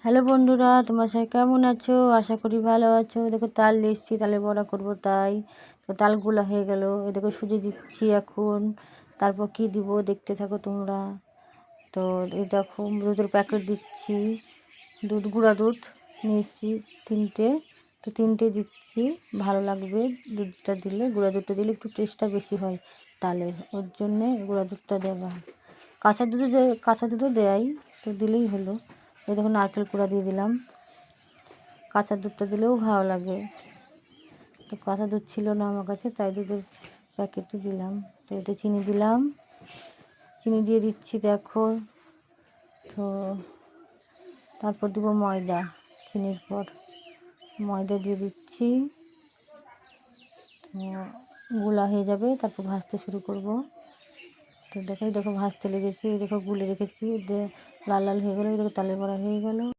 Hello বন্ধুরা, তোমার সবাই কেমন আছো? আশা করি ভালো আছো। দেখো তাল দিচ্ছি, তালের বড়া করব তাই। তো তালগুলো হয়ে গেল, এই দেখো সুজি দিচ্ছি এখন। তারপর কি দিব দেখতে থাকো তোমরা। তো এই দেখো দুধের প্যাকেট দিচ্ছি, গুঁড়া দুধ নিয়েছি 3টে। তো 3টে দিচ্ছি, ভালো লাগবে দুধটা দিলে। গুঁড়া দুধটা দিলে একটু টেস্টটা বেশি হয় তালের, ওর জন্যে গুঁড়া দুধটা দেওয়া। কাঁচা দুধও দেয়, তো দিলেই হলো। এই দেখো নারকেল কুড়া দিয়ে দিলাম, কাঁচা দুধটা দিলেও ভালো লাগে। তো কাঁচা দুধ ছিল না আমার কাছে, তাই দুধের প্যাকেটটি দিলাম। তো এতে চিনি দিলাম, চিনি দিয়ে দিচ্ছি দেখো। তো তারপর দেবো ময়দা, চিনির পর ময়দা দিয়ে দিচ্ছি। তো গোলা হয়ে যাবে, তারপর ভাজতে শুরু করব। তো দেখো ভাজতে লেগেছি, এই দেখো গুলে রেখেছি, লাল লাল হয়ে গেলো, এই দেখো তালের বড়া হয়ে গেলো।